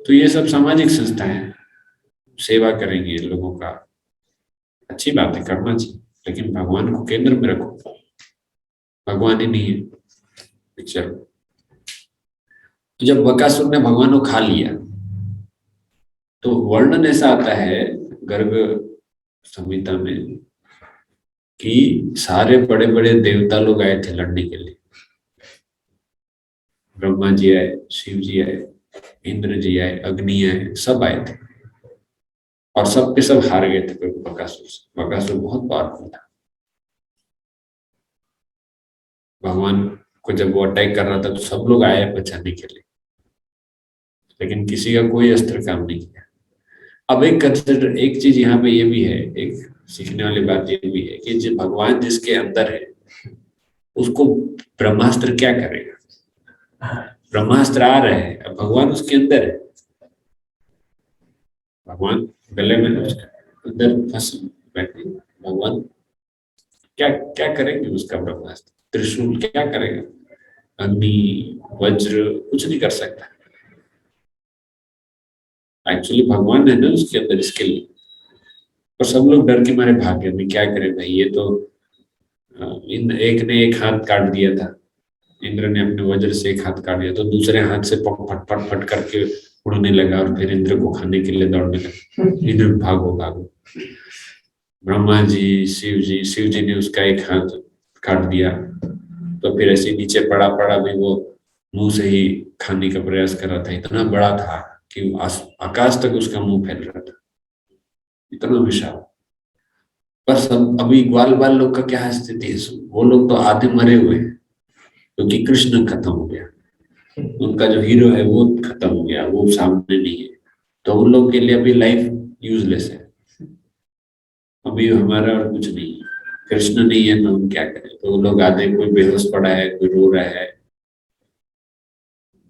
तो ये सब सामाजिक संस्था है, सेवा करेंगे लोगों का, अच्छी बात है, करना चाहिए, लेकिन भगवान को केंद्र में रखो, भगवान ही नहीं है। चलो, तो जब बकासुर ने भगवान को खा लिया तो वर्णन ऐसा आता है गर्ग संहिता में कि सारे बड़े बड़े देवता लोग आए थे लड़ने के लिए। ब्रह्मा जी आए, शिव जी आए, इंद्र जी आए, अग्नि आए, सब आए थे और सब के सब हार गए थे बकासुर से। बकासुर बहुत पावरफुल था। भगवान को जब वो अटैक कर रहा था तो सब लोग आए बचाने के लिए, लेकिन किसी का कोई अस्त्र काम नहीं किया। अब एक चीज यहाँ पे ये भी है, एक सीखने वाली बात ये भी है कि जो भगवान जिसके अंदर है उसको ब्रह्मास्त्र क्या करेगा। ब्रह्मास्त्र आ रहे हैं, अब भगवान उसके अंदर है। भगवान गले में उसके अंदर फंस बैठे, भगवान क्या क्या करेंगे उसका ब्रह्मास्त्र, त्रिशूल क्या करेगा, अग्नि, वज्र कुछ नहीं कर सकता। एक्चुअली भगवान है ना उसके अंदर इसके लिए। और सब लोग डर के मारे भाग गए, मैं क्या करें भाई, ये तो इन एक ने एक हाथ काट दिया था, इंद्र ने अपने वज्र से एक हाथ काट दिया, तो दूसरे हाथ से फट फट फट करके उड़ने लगा और फिर इंद्र को खाने के लिए दौड़ने लगा। इंद्र भागो भागो। ब्रह्मा जी, शिव जी ने उसका एक हाथ काट दिया, तो फिर ऐसे नीचे पड़ा पड़ा भी वो मुंह से ही खाने का प्रयास कर रहा था। इतना बड़ा था कि आकाश तक उसका मुंह फैल रहा था, इतना विशाल। पर सब अभी ग्वाल बाल लोग का क्या स्थिति है, वो लोग तो आधे मरे हुए हैं क्योंकि कृष्ण खत्म हो गया, उनका जो हीरो है वो खत्म हो गया, वो सामने नहीं है। तो उन लोग के लिए अभी लाइफ यूजलेस है। अभी हमारा और कुछ नहीं है, कृष्ण नहीं है तो हम क्या करें। तो वो लोग आधे, कोई बेहोश पड़ा है, कोई रो रहा है।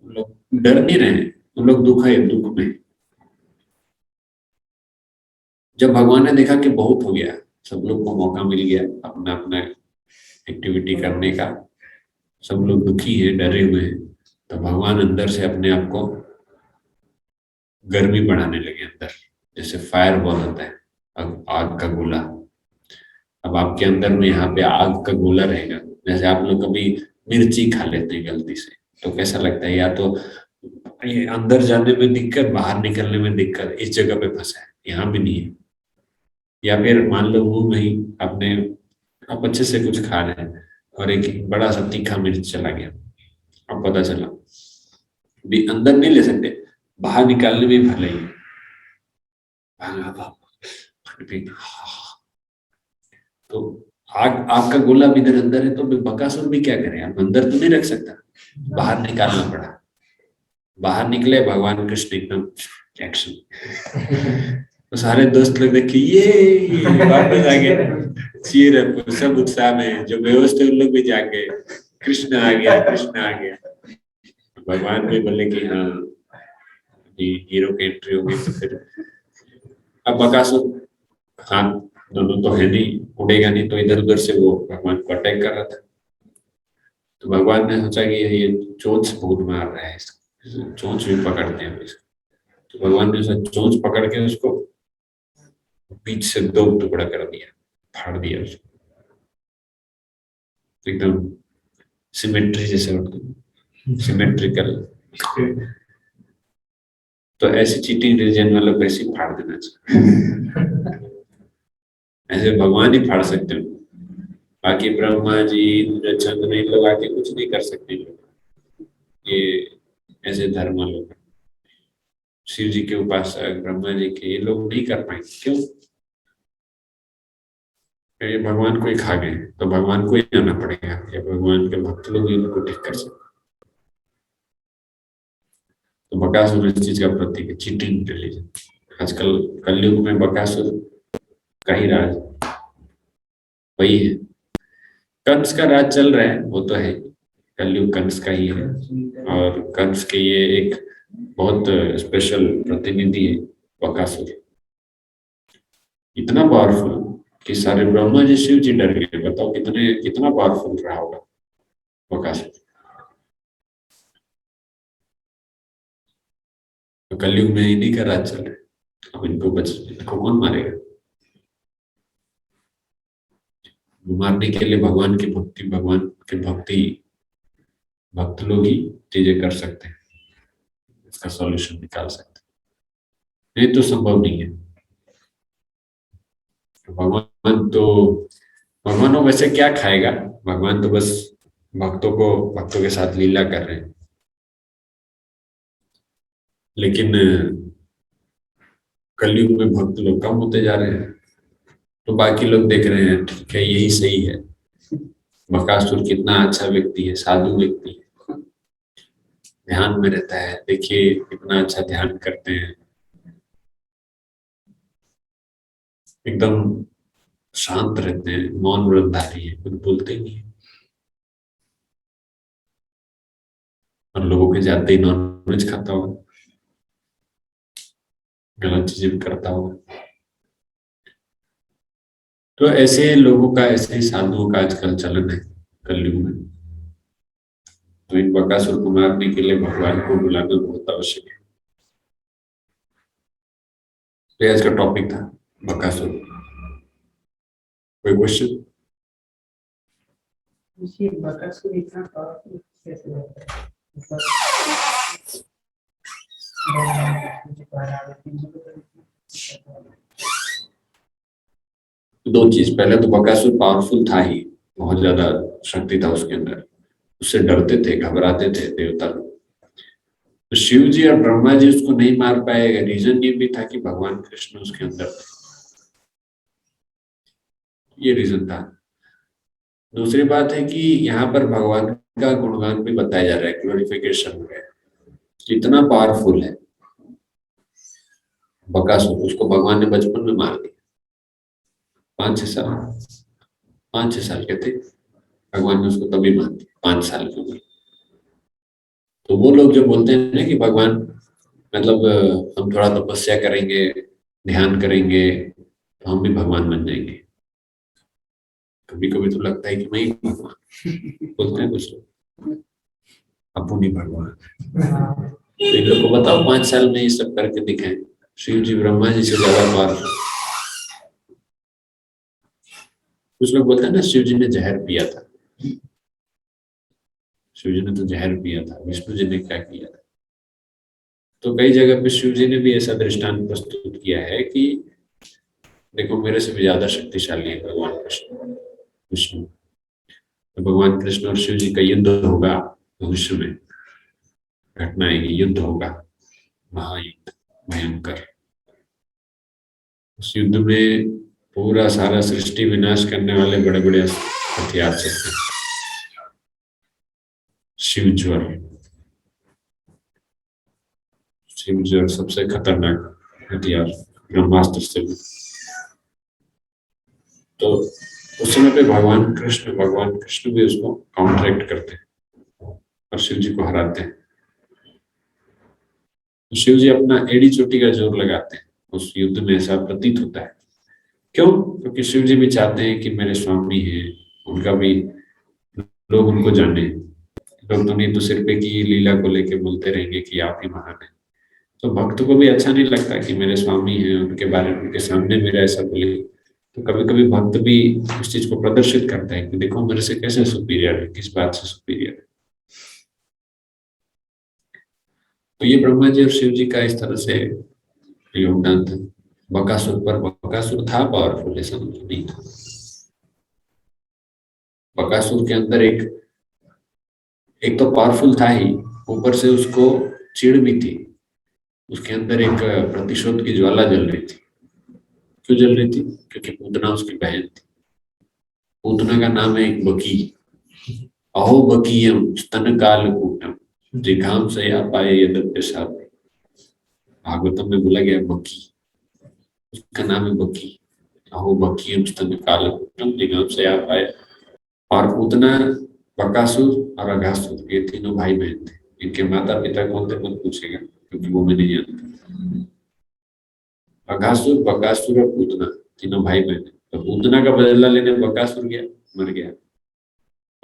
वो लोग डर नहीं रहे हैं, वो लोग दुख में। जब भगवान ने देखा कि बहुत हो गया, सब लोग को मौका मिल गया अपना अपना एक्टिविटी करने का, सब लोग दुखी हैं, डरे हुए हैं, तो भगवान अंदर से अपने आप को गर्मी बढ़ाने लगे अंदर, जैसे फायर बॉल होता है, आग का गोला। अब आपके अंदर में यहाँ पे आग का गोला रहेगा। जैसे आप लोग कभी मिर्ची खा लेते हैं गलती से, तो कैसा लगता है, या तो ये अंदर जाने में दिक्कत, बाहर निकलने में दिक्कत, इस जगह पे फंसा है, यहाँ भी नहीं है। या फिर मान लो मुंह में ही आपने, आप अच्छे से कुछ खा रहे हैं और एक बड़ा सा तीखा मिर्च चला गया, अब पता चला, भी अंदर नहीं ले सकते, बाहर निकालने में भले ही तो आग आग का गोला भी इधर अंदर है, तो बकासुर भी क्या करे, आप अंदर तो नहीं रख सकता, बाहर निकालना पड़ा। बाहर निकले भगवान कृष्ण एकदम एक्शन। तो सारे दोस्त लोग देखे ये वापस आ गए, चीर है, सब उत्साह में, जो बेहोश थे उन लोग भी जाग गए, कृष्ण आ गया, कृष्ण आ गया। भगवान भी बोले कि हाँ अभी हीरो की एंट्री होगी। तो फिर अब बकासुर, हाँ दोनों तो है नहीं, उड़ेगा नहीं, तो इधर उधर से वो भगवान को अटैक कर रहा था। तो भगवान ने सोचा कि ये चोंच बहुत मार रहा है, इसको चोंच भी पकड़ते हैं इसको। तो भगवान ने उसे चोंच पकड़ के उसको बीच से दो टुकड़ा कर दिया, फाड़ दिया उसको एकदम सिमेट्री जैसे, सिमेट्रिकल। तो ऐसी चीटिंग रिलीजन वालों को ऐसे फाड़ देना चाहिए। ऐसे भगवान ही फाड़ सकते हो, बाकी ब्रह्मा जी, इंद्र, चंद्र, इन लोग आके कुछ नहीं कर सकते। ये ऐसे धर्म लोग, शिव जी के उपासक, ब्रह्मा जी के, ये लोग नहीं कर पाएंगे। क्यों? ये भगवान को ही खा गए, तो भगवान को ही आना पड़ेगा, या भगवान के भक्त लोग ही उनको ठीक कर सकते। तो बकासुर इस चीज का प्रतीक है, चीटिंग रिलीजन। आजकल कलयुग में बकासुर का ही राज वही है। कंस का राज चल रहा है, वो तो है, कलयुग कंस का ही है। और कंस के ये एक बहुत स्पेशल प्रतिनिधि है बकासुर, इतना पावरफुल कि सारे ब्रह्मा जी, शिव जी डर गए। बताओ कितना पावरफुल रहा होगा बकासुर। तो कलयुग में इन्हीं का राज चल रहा है। अब इनको कौन मारेगा। मारने के लिए भगवान के भक्ति भक्त लोग ही चीजें कर सकते हैं, इसका सॉल्यूशन निकाल सकते हैं, नहीं तो संभव नहीं है। तो भगवान तो भगवान वो वैसे क्या खाएगा, भगवान तो बस भक्तों के साथ लीला कर रहे हैं। लेकिन कलयुग में भक्त लोग कम होते जा रहे हैं, तो बाकी लोग देख रहे हैं ठीक है यही सही है, बकासुर कितना अच्छा व्यक्ति है, साधु व्यक्ति है, ध्यान में रहता है, देखिए कितना अच्छा ध्यान करते हैं, एकदम शांत रहते हैं, मौन व्रतधारी है, कुछ बोलते नहीं है, और लोगों के जाते ही नॉनवेज खाता होगा, गलत चीजें भी करता होगा। तो ऐसे लोगों का, ऐसे साधुओं का आजकल चलन है कलयुग में। तो इन बकासुर को मारने के लिए भगवान को बुलाना बहुत आवश्यक है। तो ये आज का टॉपिक था, बकासुर। कोई क्वेश्चन? ये बकासुर इतना पावरफुल कैसे होता है? मतलब मुझे पारावती जी को दो चीज, पहले तो बकासुर पावरफुल था ही, बहुत ज्यादा शक्ति था उसके अंदर, उससे डरते थे, घबराते थे देवता लोग। तो शिव जी और ब्रह्मा जी उसको नहीं मार पाए, रीजन ये भी था कि भगवान कृष्ण उसके अंदर थे, ये रीजन था। दूसरी बात है कि यहाँ पर भगवान का गुणगान भी बताया जा रहा है, ग्लोरिफिकेशन हो रहा है, इतना पावरफुल है बकासुर, उसको भगवान ने बचपन में मार दिया, 5-6 साल, 5-6 साल के थे, भगवान ने उसको तभी मार दिया 5 साल की उम्र। तो वो लोग जो बोलते हैं ना कि भगवान, मतलब हम थोड़ा तपस्या करेंगे, ध्यान करेंगे तो हम भी भगवान बन जाएंगे, कभी कभी तो लगता है कि मैं ही भगवान, बोलते हैं कुछ लोग, अपू नहीं भगवान। तो इन लोग को बताओ 5 साल में ये सब करके दिखाएं, शिव जी ब्रह्मा जी से ज्यादा पावरफुल। कुछ लोग बोलते हैं ना शिव जी ने जहर पिया था, शिव जी ने तो जहर पिया था, विष्णु जी ने क्या किया था। तो कई जगह पे शिव जी ने भी ऐसा दृष्टांत प्रस्तुत किया है कि देखो मेरे से भी ज्यादा शक्तिशाली है भगवान कृष्ण, विष्णु। तो भगवान कृष्ण और शिव जी का युद्ध होगा भविष्य में, घटना आएगी, युद्ध होगा, महायुद्ध भयंकर। उस युद्ध में पूरा सारा सृष्टि विनाश करने वाले बड़े बड़े हथियार चलते हैं, शिव ज्वर, शिव ज्वर सबसे खतरनाक हथियार, ब्रह्मास्त्र से भी। तो उस समय पे भगवान कृष्ण भी उसको काउंटरैक्ट करते हैं और शिव जी को हराते हैं। तो शिव जी अपना एड़ी चोटी का जोर लगाते हैं उस युद्ध में, ऐसा प्रतीत होता है। क्यों? क्योंकि शिव जी भी चाहते हैं कि मेरे स्वामी हैं, उनका भी लोग उनको जाने। लोग तो नहीं तो सिर पे की लीला को लेके बोलते रहेंगे कि आप ही महान है। तो भक्त को भी अच्छा नहीं लगता कि मेरे स्वामी हैं, उनके बारे में उनके सामने मेरा ऐसा बोले। तो कभी कभी भक्त भी उस चीज को प्रदर्शित करता है कि देखो मेरे से कैसे सुपीरियर है, किस बात से सुपीरियर है। तो ये ब्रह्मा जी और शिव जी का इस तरह से योगदान था बकासुर पर। बकासुर था पावरफुल, ऐसा मतलब नहीं था। बकासुर के अंदर एक एक तो पावरफुल था ही, ऊपर से उसको चिढ़ भी थी, उसके अंदर एक प्रतिशोध की ज्वाला जल रही थी। क्यों जल रही थी? क्योंकि पूतना उसकी बहन थी। पूतना का नाम है एक बकी, अहो बकीयम स्तन कालकूटम जिघाम से या पाए यद्यप्य साधु। भागवतम में बोला गया बकी, उसका नाम है बकी, अहो बकीयम स्तन कालकूटम जिघाम से या पाए। और पूतना, बकासुर और अघासुर, ये तीनों भाई बहन थे। इनके माता पिता कौन थे मत पूछेगा, क्योंकि वो मैं नहीं जानता। अघासुर, बकासुर और पूतना, तीनों भाई बहन थे। तो पूतना का बदला लेने बकासुर गया, मर गया।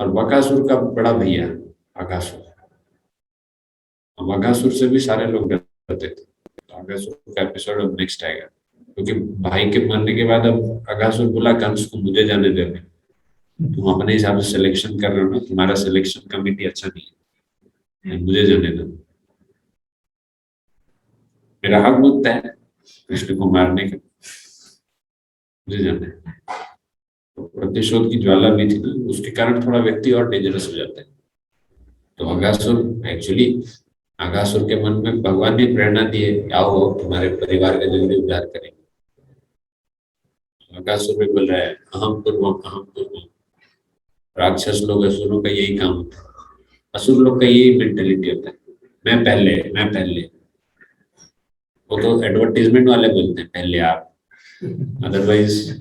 और बकासुर का बड़ा भैया अघासुर, अब अघासुर से भी सारे लोग डरते थे। तो अघासुर का एपिसोड अब नेक्स्ट आएगा, क्योंकि भाई के मरने के बाद अब अघासुर बोला कंस को मुझे जाने दे दे, तुम अपने हिसाब से सिलेक्शन कर रहे हो ना, तुम्हारा सिलेक्शन कमिटी अच्छा नहीं है, मुझे जाने दो, मेरा हक बनता है कृष्ण को मारने का, मुझे जाने दो। तो प्रतिशोध की ज्वाला भी थी ना, उसके कारण थोड़ा व्यक्ति और डेंजरस हो जाता है। तो अगासुर एक्चुअली, अगासुर के मन में भगवान ने प्रेरणा दी है, आओ तुम्हारे परिवार का जल्दी उद्धार करेंगे। अगासुर भी बोल रहा है अहम पूर्वम अहम पूर्वम। राक्षस लोग, असुरों का यही काम होता है, असुर लोग का यही मेंटेलिटी होता है, मैं पहले मैं पहले। वो तो एडवर्टीजमेंट वाले बोलते हैं पहले आप, अदरवाइज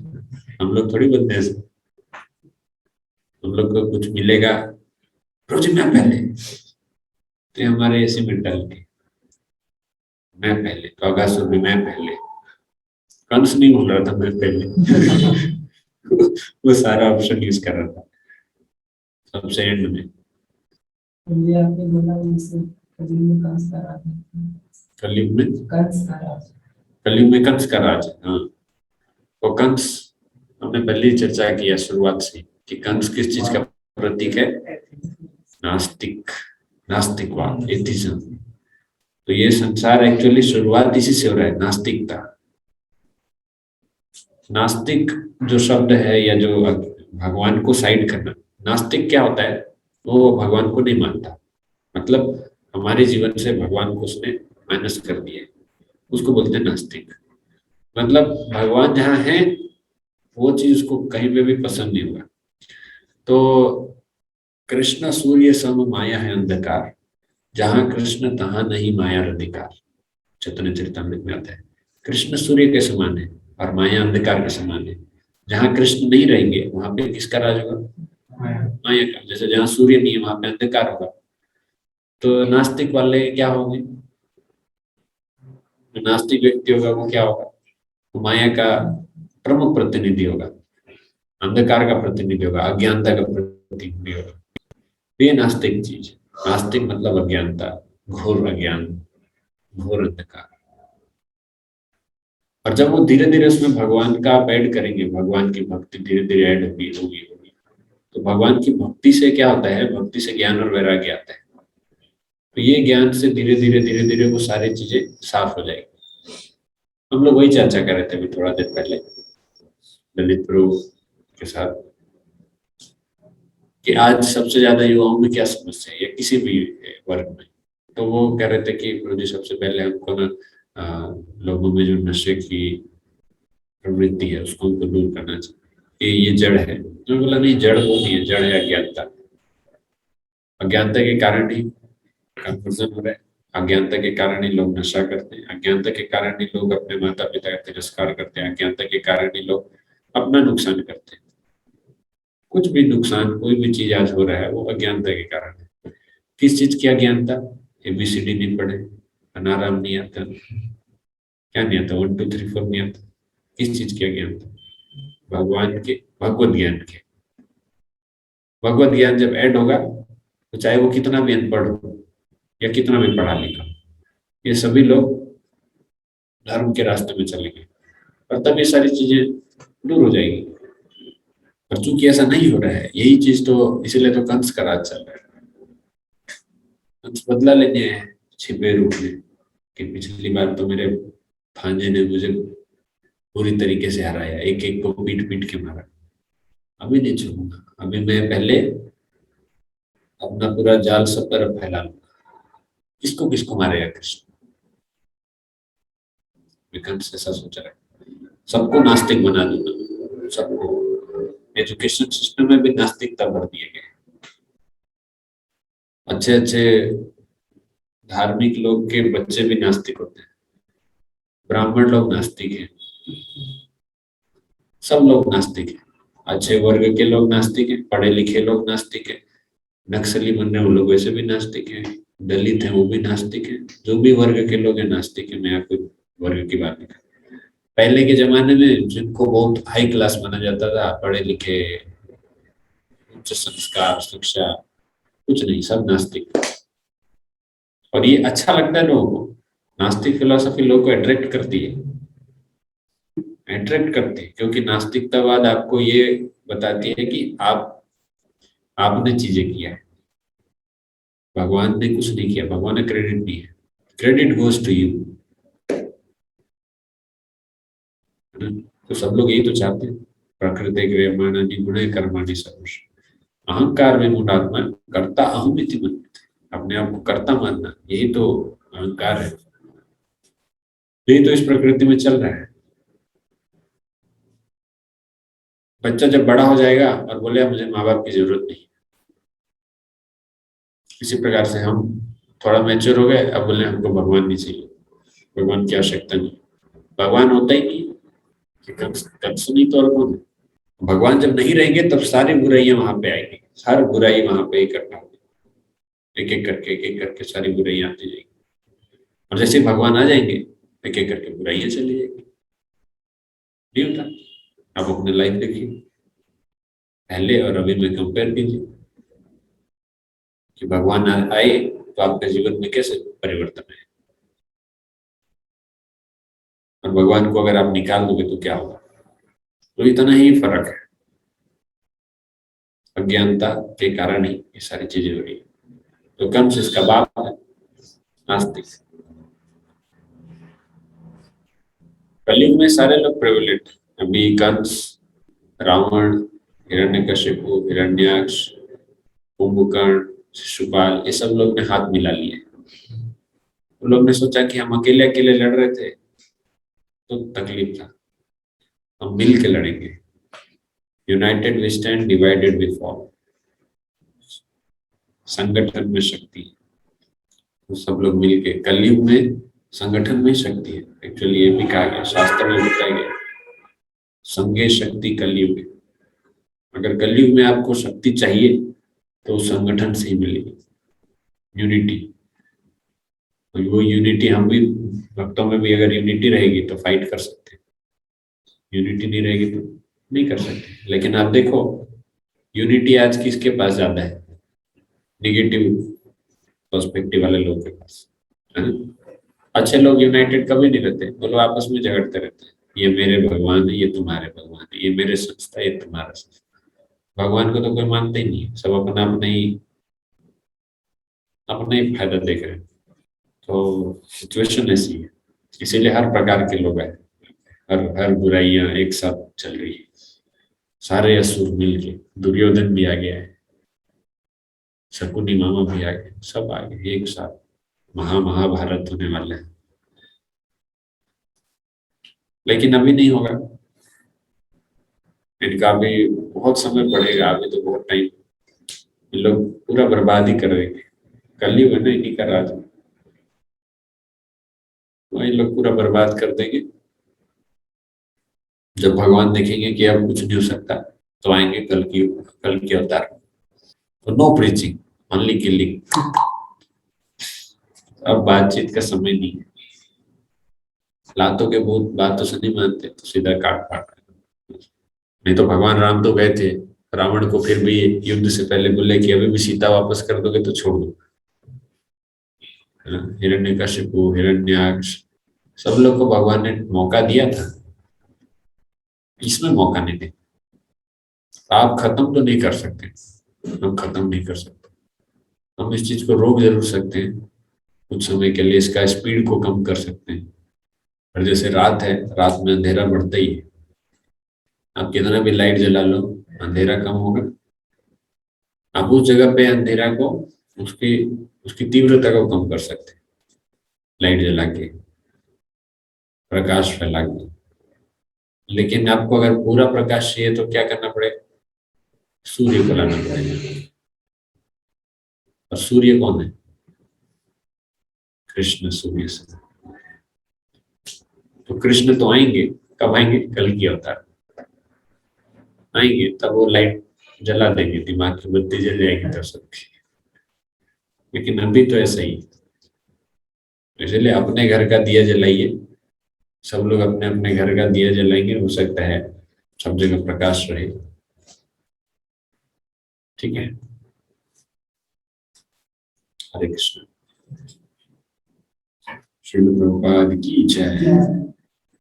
हम लोग थोड़ी बोलते हैं ऐसे। हम लोग को कुछ मिलेगा, रोज मैं पहले, तो ये हमारे ऐसी मेंटालिटी, मैं पहले। तो अगासुर भी मैं पहले, कंस नहीं बोल रहा था मैं पहले। वो सारा ऑप्शन यूज कर रहा था सबसे एंड में। ये आपने बोला उनसे कलयुग में कंस का राज है। कलयुग में, कंस का राज। कलयुग में कंस का राज है, हाँ। तो कंस, हमने पहले ही चर्चा किया शुरुआत से कि कंस किस चीज का प्रतीक है? नास्तिक, नास्तिकवाद, एथिज्म। तो ये संसार एक्चुअली शुरुआत इसी से हो रहा है, नास्तिकता। नास्तिक जो शब्द है, या जो भगवान को साइड करना, नास्तिक क्या होता है? वो भगवान को नहीं मानता, मतलब हमारे जीवन से भगवान को उसने माइनस कर दिया है, उसको बोलते हैं नास्तिक। मतलब भगवान जहाँ है वो चीज उसको कहीं पे भी पसंद नहीं होगा। तो कृष्ण सूर्य सम माया है अंधकार, जहां कृष्ण तहां नहीं माया अधिकार। चैतन्य चरितमृत में आता है, कृष्ण सूर्य के समान है और माया अंधकार के समान है। जहां कृष्ण नहीं रहेंगे वहां पे किसका राज होगा? माया का। जैसे जहां सूर्य नहीं है वहां पे अंधकार होगा। तो नास्तिक वाले क्या होंगे? जो नास्तिक व्यक्ति होगा वो क्या होगा? वो माया का प्रमुख प्रतिनिधि होगा, अंधकार का प्रतिनिधि होगा, अज्ञानता का प्रतिनिधि होगा। तो ये नास्तिक चीज, नास्तिक मतलब अज्ञानता, घोर अज्ञान, घोर अंधकार। और जब वो धीरे धीरे उसमें भगवान का आप ऐड करेंगे, भगवान की भक्ति धीरे धीरे ऐड होगी होगी होगी, तो भगवान की भक्ति से क्या होता है? भक्ति से ज्ञान और वैराग्य आता है। तो ये ज्ञान से धीरे धीरे धीरे धीरे वो सारी चीजें साफ हो जाएगी। हम लोग वही चर्चा कर रहे थे अभी थोड़ा देर पहले ललित प्रभु के साथ, कि आज सबसे ज्यादा युवाओं में क्या समस्या है, या किसी भी वर्ग में। तो वो कह रहे थे कि प्रभु जी सबसे पहले हमको ना लोगों में जो नशे की प्रवृत्ति है उसको हमको दूर करना चाहिए, कि ये जड़ है। तो बोला नहीं, जड़ वो नहीं है, जड़ है अज्ञानता। अज्ञानता के कारण ही कंफ्यूजन हो रहा है, अज्ञानता के कारण ही लोग नशा करते हैं, अज्ञानता के कारण ही लोग अपने माता पिता का तिरस्कार करते हैं, अज्ञानता के कारण ही लोग अपना नुकसान करते हैं। कुछ भी नुकसान, कोई भी चीज आज हो रहा है वो अज्ञानता के कारण है। किस चीज की अज्ञानता? एबीसीडी नहीं पढ़े, अनाराम नहीं आता, क्या नहीं आता, 1 2 3 4 नहीं आता। किस चीज की अज्ञानता? भगवान के, भगवत ज्ञान के। भगवत ज्ञान जब ऐड होगा तो चाहे वो कितना भी अनपढ़ हो या कितना भी पढ़ा लिखा, ये सभी लोग धर्म के रास्ते में चलेंगे, और तब ये सारी चीजें दूर हो जाएगी। और चूंकि ऐसा नहीं हो रहा है, यही चीज तो, इसीलिए तो कंस का राज चल रहा है। कंस बदला लेने हैं छिपे रूप में, कि पिछली बार तो मेरे भांजे ने मुझे पूरी तरीके से हराया, एक एक को पीट पीट के मारा, अभी नहीं छोड़ूंगा, अभी मैं पहले अपना पूरा जाल सब तरफ फैला लूंगा। किसको किसको मारेगा कृष्ण? कंस ऐसा सोच रहा है, सबको नास्तिक बना दूंगा, सबको। एजुकेशन सिस्टम में भी नास्तिकता भर दिए गए। अच्छे अच्छे धार्मिक लोग के बच्चे भी नास्तिक होते हैं, ब्राह्मण लोग नास्तिक हैं, सब लोग नास्तिक हैं। अच्छे वर्ग के लोग नास्तिक हैं, पढ़े लिखे लोग नास्तिक हैं, नक्सली बनने वो लोग वैसे भी नास्तिक हैं, दलित हैं वो भी नास्तिक हैं, जो भी वर्ग के लोग हैं नास्तिक है। मैं आपको वर्ग की बात नहीं कर, पहले के जमाने में जिनको बहुत हाई क्लास माना जाता था, पढ़े लिखे, उच्च संस्कार, शिक्षा, कुछ नहीं, सब नास्तिक। और ये अच्छा लगता है लोगों को, नास्तिक फिलोसफी लोगों को अट्रैक्ट करती है, अट्रैक्ट करती है, क्योंकि नास्तिकतावाद आपको ये बताती है कि आपने चीजें किया है, भगवान ने कुछ नहीं किया, भगवान ने क्रेडिट नहीं है, क्रेडिट गोज टू यू। तो सब लोग यही तो चाहते हैं, प्रकृति क्रियमाणानि गुणे कर्माणि सर्वश अहंकार विमूढ़ात्मा कर्ता अहम इति मन्यते। अपने आप को कर्ता मानना, यही तो अहंकार है, यही तो इस प्रकृति में चल रहा है। बच्चा जब बड़ा हो जाएगा और बोले मुझे माँ बाप की जरूरत नहीं, इसी प्रकार से हम थोड़ा मैच्योर हो गए, अब बोले हमको भगवान नहीं चाहिए, भगवान की आवश्यकता नहीं, भगवान होता ही नहीं कि कंस नहीं तो और कौन है? भगवान जब नहीं रहेंगे तब सारी बुराइयां वहां पे आएंगी, सारी बुराई वहां पे इकट्ठा होगी, एक एक करके सारी बुराइयां आती जाएंगी, और जैसे ही भगवान आ जाएंगे एक एक करके बुराइयां चली जाएंगी। नहीं होता? आप अपनी लाइफ देखिए, पहले और अभी में कंपेयर कीजिए कि भगवान आए तो आपके जीवन में कैसे परिवर्तन है, और भगवान को अगर आप निकाल दोगे तो क्या होगा। तो इतना ही फर्क है, अज्ञानता के कारण ही ये सारी चीजें हो रही है। तो कंस इसका बाप है, नास्तिक। कलयुग में सारे लोग प्रिविलेज, अभी कंस, रावण, हिरण्यकशिपु, हिरण्याक्ष, कुंभकर्ण, शिशुपाल, ये सब लोग ने हाथ मिला लिए। उन लोग ने सोचा कि हम अकेले अकेले लड़ रहे थे तो तकलीफ था, हम मिल के लड़ेंगे। United we stand, divided we fall. संगठन में शक्ति है, तो सब लोग मिलके, कलयुग में संगठन में शक्ति है। एक्चुअली ये भी कहा गया, शास्त्र में बताया गया, संघे शक्ति कलयुग है। अगर कलयुग में आपको शक्ति चाहिए तो संगठन से ही मिलेगी, यूनिटी। तो वो यूनिटी हम भी, भक्तों में भी अगर यूनिटी रहेगी तो फाइट कर सकते हैं, यूनिटी नहीं रहेगी तो नहीं कर सकते। लेकिन आप देखो, यूनिटी आज किसके पास ज्यादा है? निगेटिव पर्सपेक्टिव वाले लोगों के पास, है ना? अच्छे लोग यूनाइटेड कभी नहीं रहते, वो लोग आपस में झगड़ते रहते हैं, ये मेरे भगवान है, ये तुम्हारे भगवान है, ये मेरे संस्था, ये तुम्हारा संस्था। भगवान को तो कोई मानता ही नहीं है, सब अपना ही फायदा देख रहे हैं। तो सिचुएशन ऐसी है, इसीलिए हर प्रकार के लोग हैं, हर बुराइयां एक साथ चल रही है, सारे असुर मिलके, दुर्योधन भी आ गया है, शकुनी मामा भी आ गए, सब आ गए एक साथ, महाभारत होने वाला है। लेकिन अभी नहीं होगा, इनका अभी बहुत समय पड़ेगा, अभी तो बहुत टाइम, इन लोग पूरा बर्बाद ही कर देंगे। कलयुग है ना, इन्हीं का राज है, तो इन लोग पूरा बर्बाद कर देंगे। जब भगवान देखेंगे कि अब कुछ नहीं हो सकता, तो आएंगे कल की अवतार। तो नो प्रीचिंग, ओनली किलिंग। अब बातचीत का समय नहीं है, लातों के भूत बातों से नहीं मानते तो सीधा काट पाट। नहीं तो भगवान राम तो गए थे रावण को, फिर भी युद्ध से पहले बोले कि अभी भी सीता वापस कर दोगे तो छोड़ दो, है ना? हिरण्यकशिपु, हिरण्याक्ष, सब लोग को भगवान ने मौका दिया था, इसमें मौका नहीं दे। आप खत्म तो नहीं कर सकते, हम खत्म नहीं कर सकते, हम इस चीज को रोक जरूर सकते हैं कुछ समय के लिए, इसका स्पीड को कम कर सकते हैं। और जैसे रात है, रात में अंधेरा बढ़ता ही है, आप कितना भी लाइट जला लो अंधेरा कम होगा। आप उस जगह पे अंधेरा को, उसकी उसकी तीव्रता को कम कर सकते हैं लाइट जला के, प्रकाश फैला के। लेकिन आपको अगर पूरा प्रकाश चाहिए तो क्या करना पड़ेगा? सूर्य को लाना पड़ेगा। और सूर्य कौन है? कृष्ण सूर्य से। तो कृष्ण तो आएंगे, कब आएंगे? कल की अवतार आएंगे, तब वो लाइट जला देंगे, दिमाग की बत्ती जल जाएगी तब सबकी। लेकिन अभी तो ऐसा ही, इसलिए अपने घर का दिया जलाइए, सब लोग अपने अपने घर का दिया जलाएंगे, हो सकता है सब जगह प्रकाश रहे। ठीक है, हरे कृष्ण। श्रील प्रभुपाद की जय।